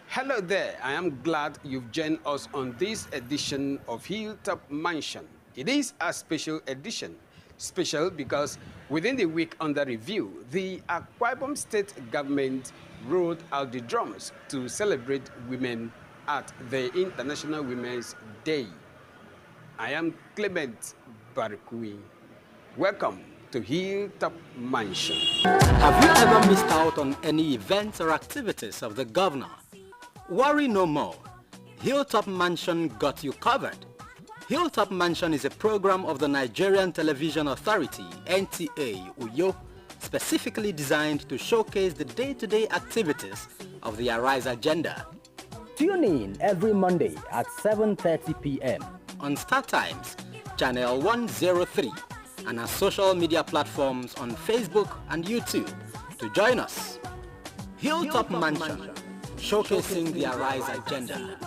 Hello there, I am glad you've joined us on this edition of Hiltop Mansion. It is a special edition. Special because within the week under review, the Akwa Ibom State government rolled out the drums to celebrate women at the International Women's Day. I am Clement Barikui. Welcome to Hiltop Mansion. Have you ever missed out on any events or activities of the governor? Worry no more. Hiltop Mansion got you covered. Hiltop Mansion is a program of the Nigerian Television Authority, NTA, Uyo, specifically designed to showcase the day-to-day activities of the Arise agenda. Tune in every Monday at 7:30 p.m. on Star Times, Channel 103, and our social media platforms on Facebook and YouTube to join us. Hiltop Mansion, showcasing the Arise agenda.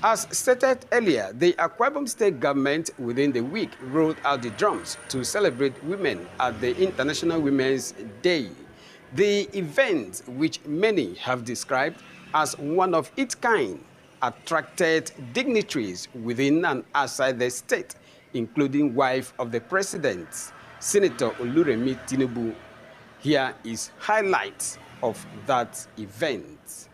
As stated earlier, the Akwa Ibom State government within the week rolled out the drums to celebrate women at the International Women's Day. The event, which many have described as one of its kind, attracted dignitaries within and outside the state, including wife of the president, Senator Oluremi Tinubu. Here is highlights of that event.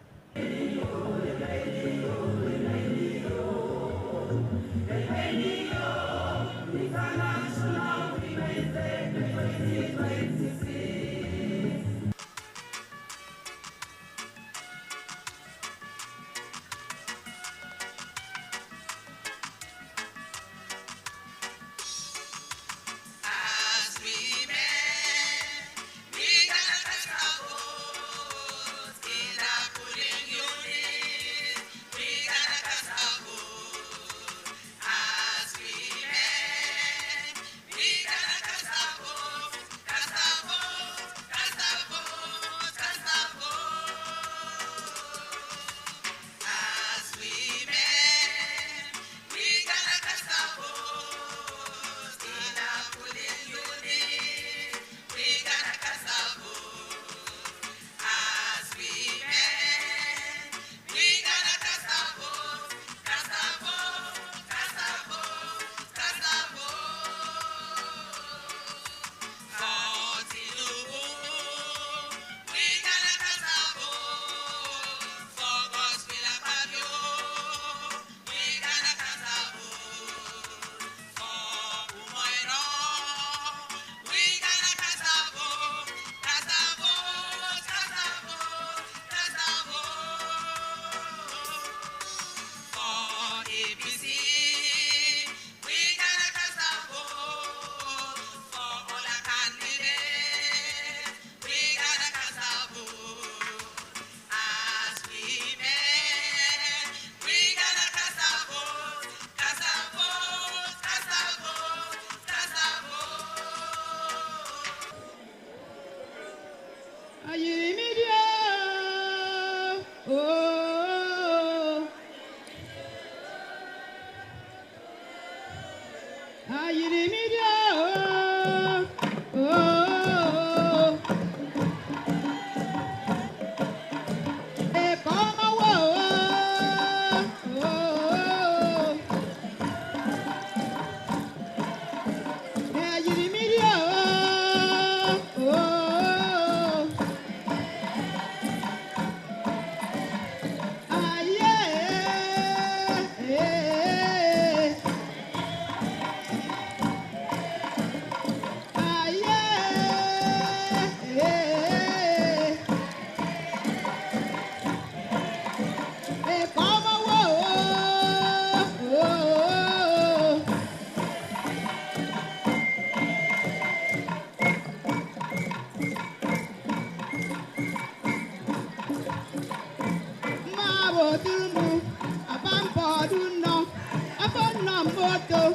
photo,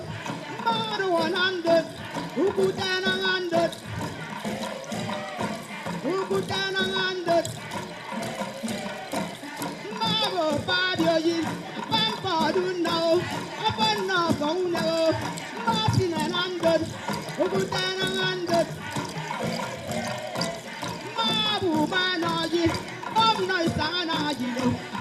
more 100, who put down 100, who put down 100, Mabo Fabio, Pampadu now, upon no phone now, Martin and 100, who put down 100, Mabu Banaji, Bob Noisanaji,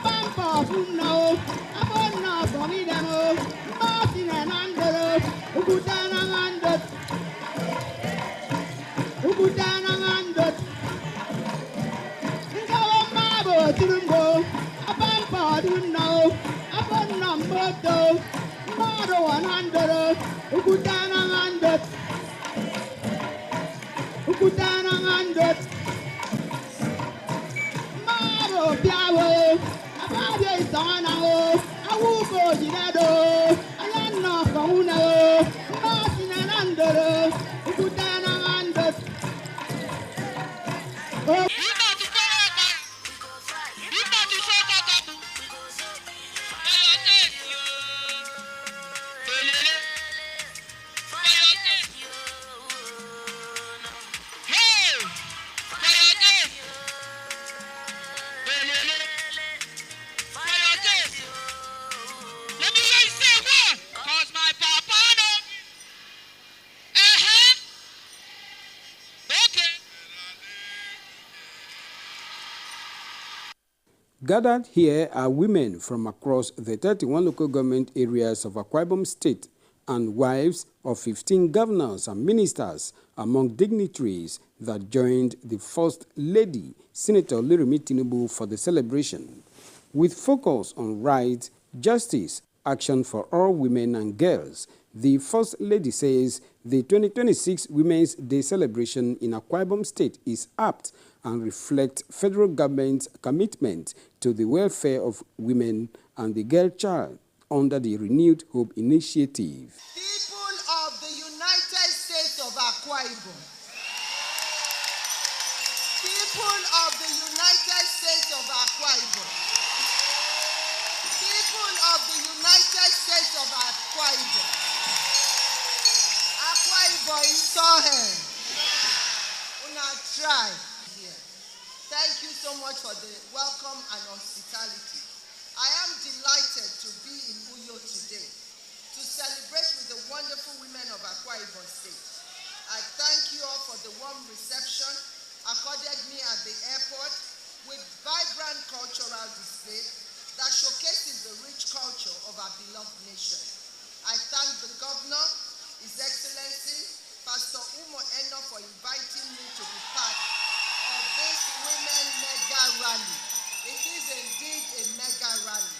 Pampa now, upon no phone now, Martin and 100, who put down 100, who put down 100. Turumbo, upon pardon now, upon number two, Maro 100, Ukutana 100, Ukutana 100, Maro Piavo, Ababia Sanao, Awuko Girado, Ayana Fauna, Martin and 100, Ukutana 100. Gathered here are women from across the 31 local government areas of Akwa Ibom State and wives of 15 governors and ministers among dignitaries that joined the First Lady, Senator Oluremi Tinubu, for the celebration. With focus on rights, justice, action for all women and girls, the First Lady says the 2026 Women's Day celebration in Akwa Ibom State is apt and reflects federal government's commitment to the welfare of women and the girl child under the Renewed Hope Initiative. People of the United States of Akwa Ibom, people of the United States of Akwa Ibom, people of the United States of Akwa Ibom, Akwa Ibom saw her. Una try here. Thank you so much for the welcome and hospitality. I am delighted to be in Uyo today to celebrate with the wonderful women of Akwa Ibom State. I thank you all for the warm reception accorded me at the airport with vibrant cultural display that showcases the rich culture of our beloved nation. I thank the Governor, His Excellency, Pastor Umo Eno, for inviting me to be part of this women mega rally. It is indeed a mega rally.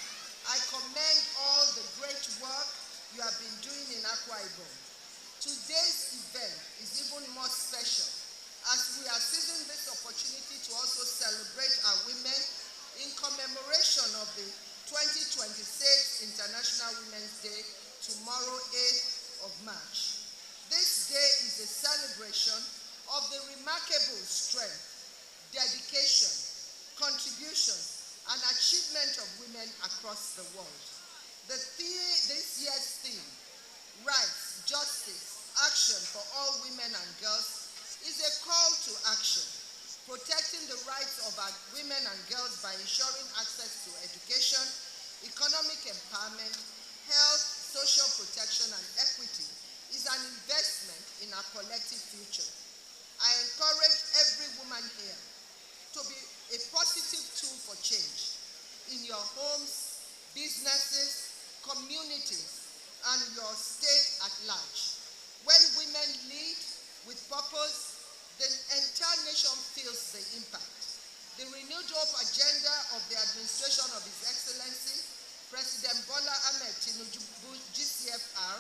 I commend all the great work you have been doing in Akwa Ibom. Today's event is even more special as we are seizing this opportunity to also celebrate our women in commemoration of the 2026 International Women's Day, tomorrow 8th of March. This day is a celebration of the remarkable strength, dedication, contribution, and achievement of women across the world. This year's theme, rights, justice, action for all women and girls, is a call to action, protecting the rights of our women and girls by ensuring access to education, economic empowerment, health, social protection, and equity is an investment in our collective future. I encourage every woman here to be a positive tool for change in your homes, businesses, communities, and your state at large. When women lead with purpose, the entire nation feels the impact. The renewed hope agenda of the administration of His Excellency, President Bola Ahmed Tinubu, GCFR,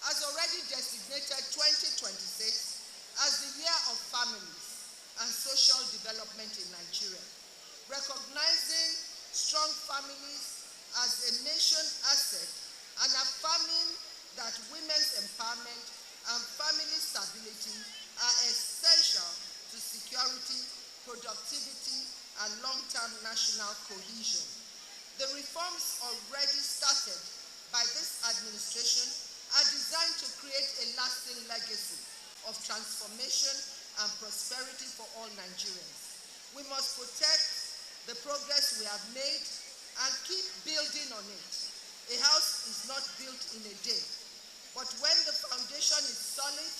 has already designated 2026 as the year of families and social development in Nigeria, recognizing strong families as a nation asset and affirming that women's empowerment and family stability are essential to security, productivity, and long-term national cohesion. The reforms already started by this administration create a lasting legacy of transformation and prosperity for all Nigerians. We must protect the progress we have made and keep building on it. A house is not built in a day, but when the foundation is solid,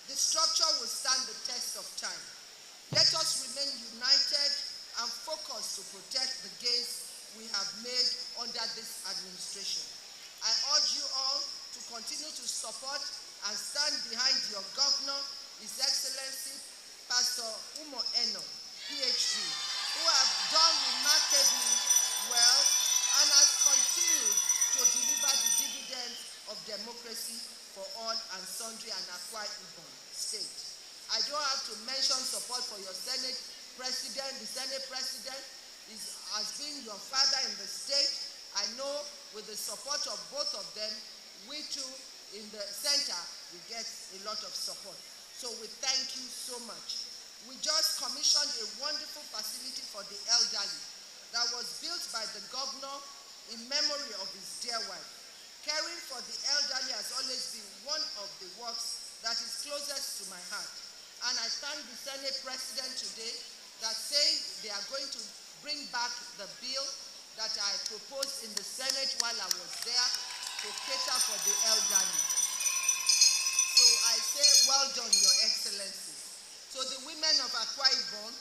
the structure will stand the test of time. Let us remain united and focused to protect the gains we have made under this administration. I urge you all to continue to support and stand behind your governor, His Excellency, Pastor Umo Eno, PhD, who have done remarkably well and has continued to deliver the dividends of democracy for all and sundry and Akwa Ibom State. I don't have to mention support for your Senate President. The Senate President has been your father in the state. I know with the support of both of them, we too in the center will get a lot of support. So we thank you so much. We just commissioned a wonderful facility for the elderly that was built by the governor in memory of his dear wife. Caring for the elderly has always been one of the works that is closest to my heart. And I thank the Senate President today that saying they are going to bring back the bill that I proposed in the Senate while I was there to cater for the elderly. So I say, well done, Your Excellency. So the women of Akwa Ibom,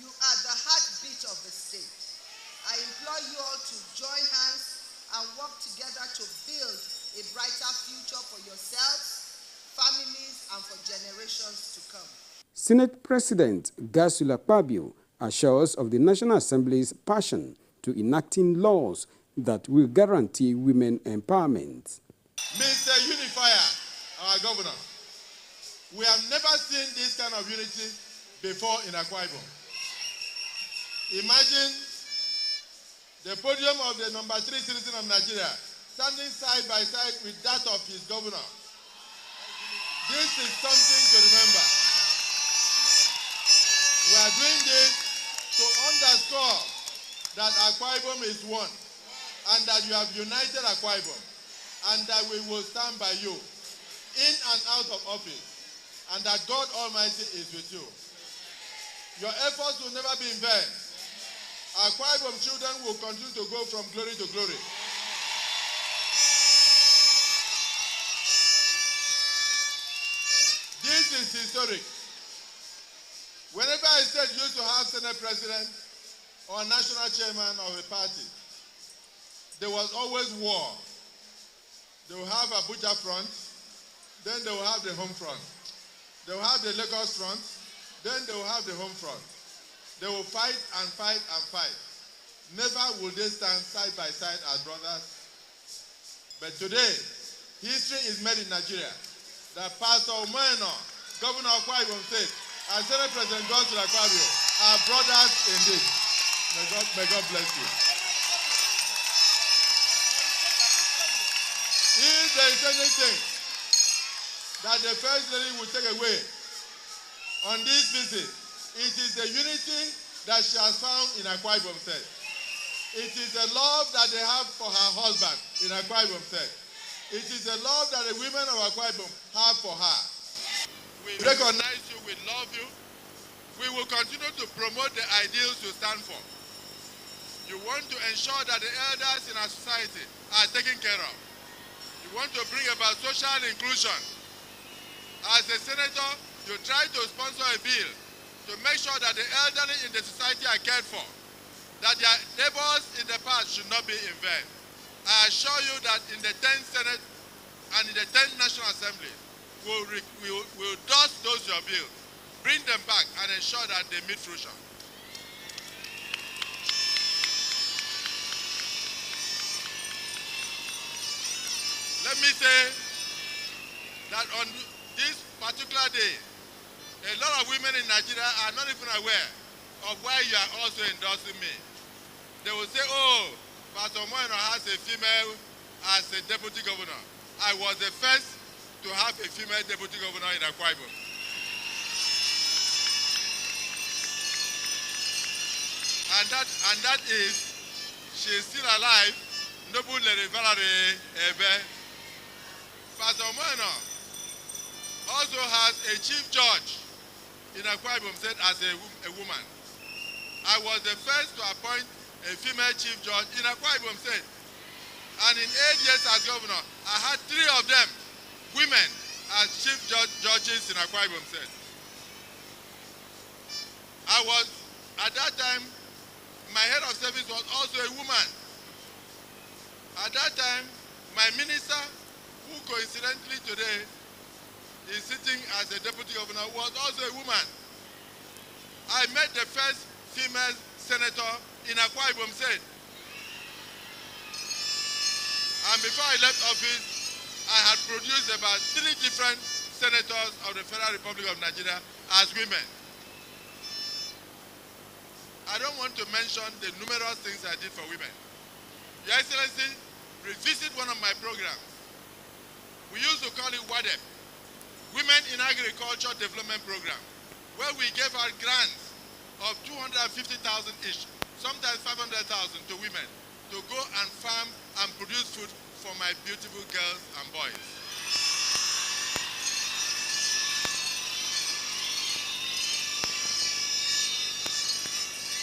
you are the heartbeat of the state. I implore you all to join hands and work together to build a brighter future for yourselves, families, and for generations to come. Senate President Gasula Pabio assures of the National Assembly's passion to enacting laws that will guarantee women empowerment. Mr. Unifier, our governor, we have never seen this kind of unity before in Akwa Ibom. Imagine the podium of the number 3 citizen of Nigeria standing side by side with that of his governor. This is something to remember. We are doing this to underscore that Akwa Ibom is one, and that you have united Akwa Ibom, and that we will stand by you in and out of office, and that God Almighty is with you. Your efforts will never be in vain. Akwa Ibom children will continue to go from glory to glory. This is historic. Whenever I said you used to have Senate President or national chairman of a party, there was always war. They will have Abuja front, then they will have the home front. They will have the Lagos front, then they will have the home front. They will fight and fight and fight. Never will they stand side by side as brothers. But today, history is made in Nigeria that Pastor Umeno, Governor of Akwa Ibom State, and Senate President Godswill Akpabio are brothers indeed. May God bless you. If there is anything that the First Lady will take away on this visit, it is the unity that she has found in Akwa Ibom State. It is the love that they have for her husband in Akwa Ibom State. It is the love that the women of Akwa Ibom have for her. We recognize you, we love you. We will continue to promote the ideals you stand for. You want to ensure that the elders in our society are taken care of. You want to bring about social inclusion. As a senator, you try to sponsor a bill to make sure that the elderly in the society are cared for, that their labors in the past should not be in vain. I assure you that in the 10th Senate and in the 10th National Assembly, we'll dust those your bills, bring them back, and ensure that they meet fruition. Let me say that on this particular day, a lot of women in Nigeria are not even aware of why you are also endorsing me. They will say, oh, Pastor Moeno has a female as a deputy governor. I was the first to have a female deputy governor in Akwa Ibom. And that is, she is still alive, Noble Lady Valerie Ebe. Pastor Moeno also has a chief judge in Akwa Ibom State as a woman. I was the first to appoint a female chief judge in Akwa Ibom State. And in 8 years as governor, I had 3 of them, women, as chief judges in Akwa Ibom State. I was, at that time, my head of service was also a woman. At that time, my minister, who coincidentally today is sitting as a deputy governor, was also a woman. I met the first female senator in Akwa Ibom State. And before I left office, I had produced about 3 different senators of the Federal Republic of Nigeria as women. I don't want to mention the numerous things I did for women. Your Excellency, revisit one of my programs. We used to call it WADEP, Women in Agriculture Development Program, where we gave out grants of 250,000 each, sometimes 500,000 to women, to go and farm and produce food for my beautiful girls and boys.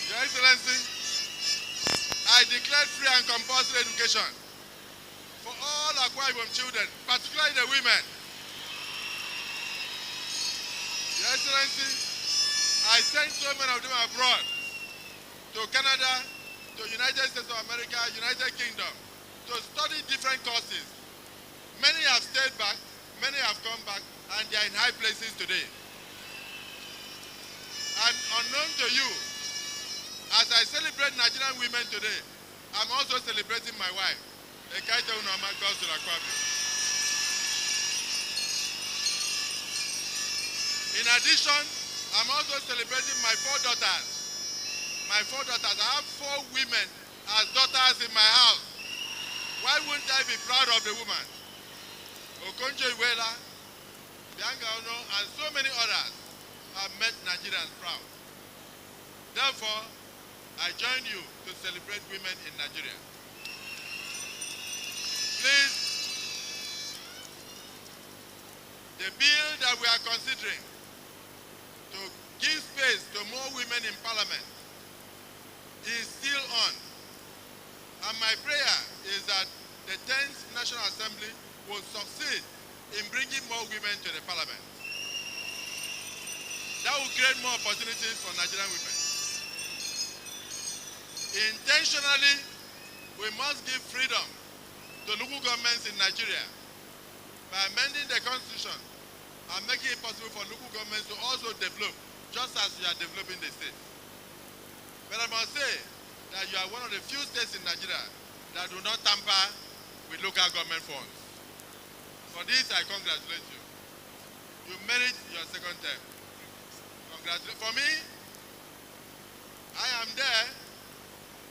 Your Excellency, I declared free and compulsory education for all Akwa Ibom children, particularly the women. Your Excellency, I sent so many of them abroad, to Canada, to United States of America, United Kingdom, to study different courses. Many have stayed back, many have come back, and they are in high places today. And unknown to you, as I celebrate Nigerian women today, I'm also celebrating my wife, Ekaite Unoma Gosul Akwabi. In addition, I'm also celebrating my 4 daughters. My 4 daughters. I have 4 women as daughters in my house. Why wouldn't I be proud of the woman? Okonjo Iweala, Bianca Ono, and so many others have made Nigerians proud. Therefore, I join you to celebrate women in Nigeria. Please, the bill that we are considering to give space to more women in parliament is still on. And my prayer is that the 10th National Assembly will succeed in bringing more women to the parliament. That will create more opportunities for Nigerian women. Intentionally, we must give freedom to local governments in Nigeria by amending the constitution and making it possible for local governments to also develop, just as we are developing the state. But I must say that you are one of the few states in Nigeria that do not tamper with local government funds. For this, I congratulate you. You merit your second term. Congratulations. For me, I am there.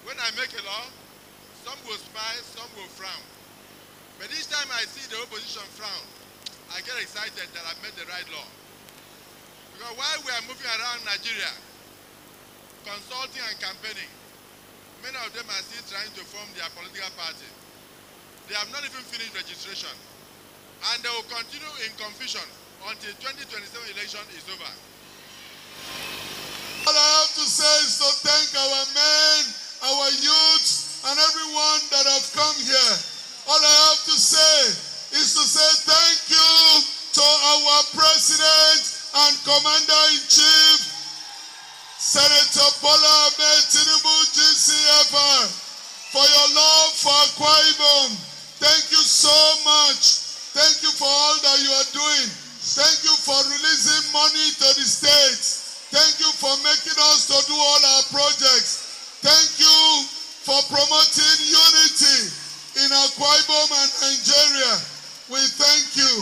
When I make a law, some will smile, some will frown. But each time I see the opposition frown, I get excited that I made the right law. Because while we are moving around Nigeria, consulting and campaigning, many of them are still trying to form their political party. They have not even finished registration. And they will continue in confusion until 2027 election is over. All I have to say is to thank our men, our youth, and everyone that have come here. All I have to say is to say thank you to our President and Commander-in-Chief, Senator Bola Ahmed Tinubu, GCFR, for your love for Akwa Ibom. Thank you so much. Thank you for all that you are doing. Thank you for releasing money to the states. Thank you for making us to do all our projects. Thank you for promoting unity in Akwa Ibom and Nigeria. We thank you.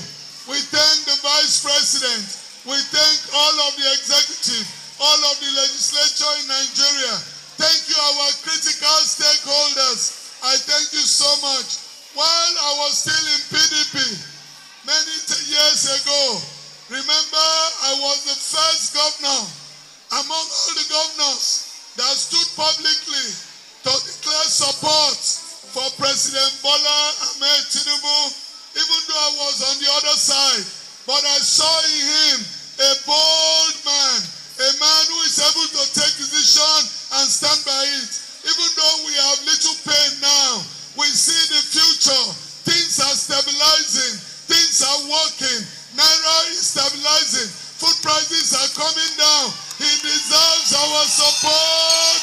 We thank the Vice President. We thank all of the executive, all of the legislature in Nigeria. Thank you, our critical stakeholders. I thank you so much. While I was still in PDP, many years ago, remember I was the first governor among all the governors that stood publicly to declare support for President Bola Ahmed Tinubu, even though I was on the other side. But but I saw in him a bold man, a man who is able to take decision and stand by it. Even though we have little pain now, we see the future. Things are stabilizing. Things are working. Naira is stabilizing. Food prices are coming down. He deserves our support.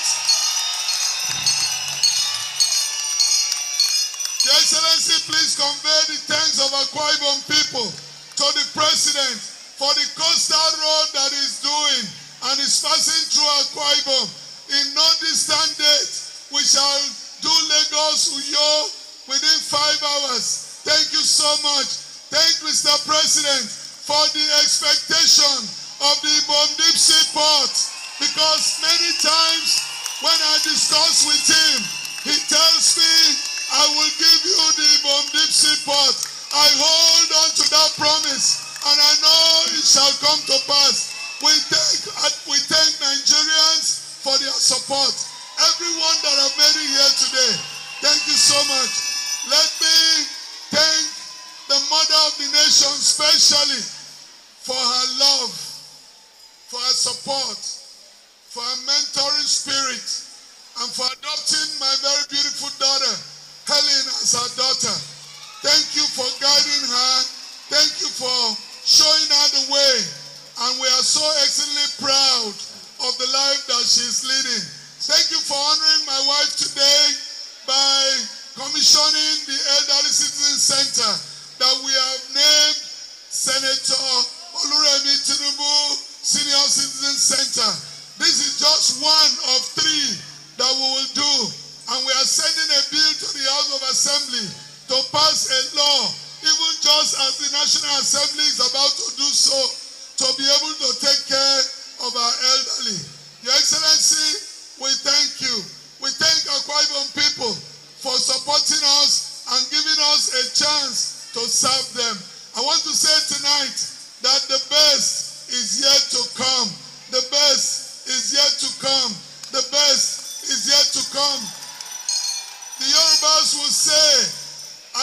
Your Excellency, please convey the thanks of Akwa Ibom people to the President for the coastal road that he's doing and is passing through Akwa Ibom. In no distant date, we shall do Lagos-Uyo within 5 hours. Thank you so much. Thank Mr. President for the expectation of the Ibom-Dipsy port, because many times when I discuss with him, he tells me, I will give you the Ibom-Dipsy port. I hold on to that promise, and I know it shall come to pass. We thank Nigerians for their support. Everyone that have made it here today, thank you so much. Let me thank the mother of the nation specially for her love, for her support, for her mentoring spirit, and for adopting my very beautiful daughter, Helen, as her daughter. Thank you for guiding her. Thank you for showing her the way. And we are so excellently proud of the life that she's leading. Thank you for honoring my wife today by commissioning the Elderly Citizen Center that we have named Senator Oluremi Tinubu Senior Citizen Center. This is just one of 3 that we will do. And we are sending a bill to the House of Assembly to pass a law, even just as the National Assembly is about to do so, to be able to take care of our elderly. Your Excellency, we thank you. We thank Akwa Ibom people for supporting us and giving us a chance to serve them. I want to say tonight that the best is yet to come. The best is yet to come. The best is yet to come. The Yorubas will say, we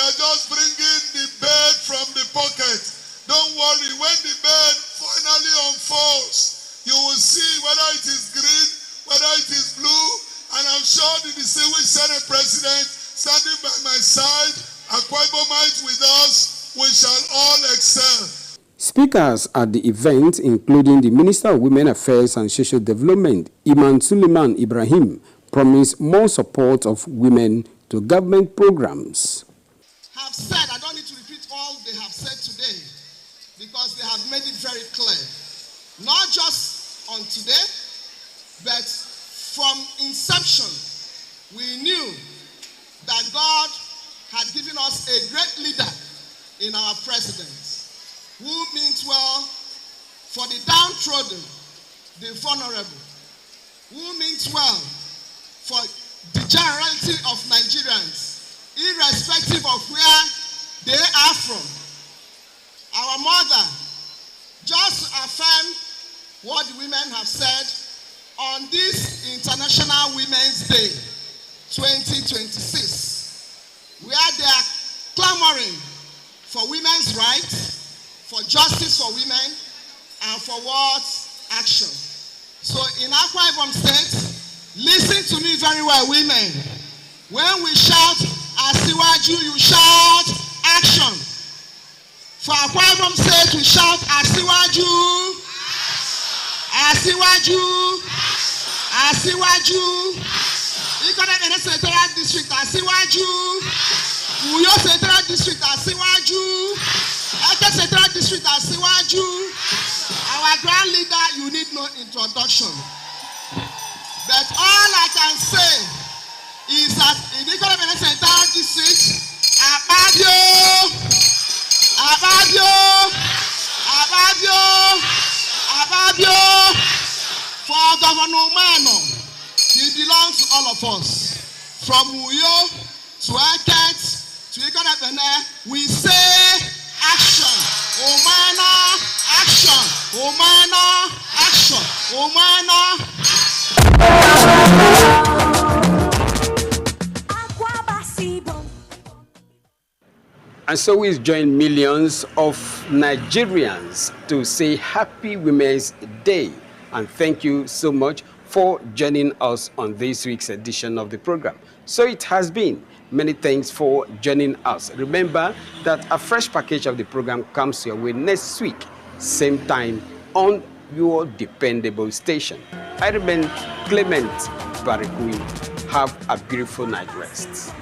are just bringing the bird from the pocket. Don't worry, when the bird finally unfolds, you will see whether it is green, whether it is blue, and I'm sure the distinguished Senate President standing by my side, Akwa Ibomite with us, we shall all excel. Speakers at the event, including the Minister of Women Affairs and Social Development, Iman Suleiman Ibrahim, promised more support of women to government programs. Have said, I don't need to repeat all they have said today, because they have made it very clear. Not just on today, but from inception, we knew that God had given us a great leader in our president, who means well for the downtrodden, the vulnerable, who means well for the generality of Nigerians, irrespective of where they are from. Our mother just affirmed what the women have said on this International Women's Day 2026, where they are clamoring for women's rights, for justice for women, and for what action. So in Akwa Ibom State, listen to me very well, women. When we shout Asiwaju, you shout action. For Akwa Ibom State, we shout Asiwaju, Asiwaju, Asiwaju. Ikode Secretariat District, Asiwaju. Uyo Secretariat District, Asiwaju. Eke Secretariat District, Asiwaju. Our grand leader, you need no introduction. But all I can say is that in the Ikode Secretariat District, Ababio, Ababio, Ababio, Ababio, for Governor Umano, he belongs to all of us. From Uyo to Eket to Ikode, we say action. Umana, action. Umana, action. Umana. And so we join millions of Nigerians to say Happy Women's Day. And thank you so much for joining us on this week's edition of the program. So it has been. Many thanks for joining us. Remember that a fresh package of the program comes your way next week, same time on your dependable station. I remain Clement Barikui. Have a beautiful night rest.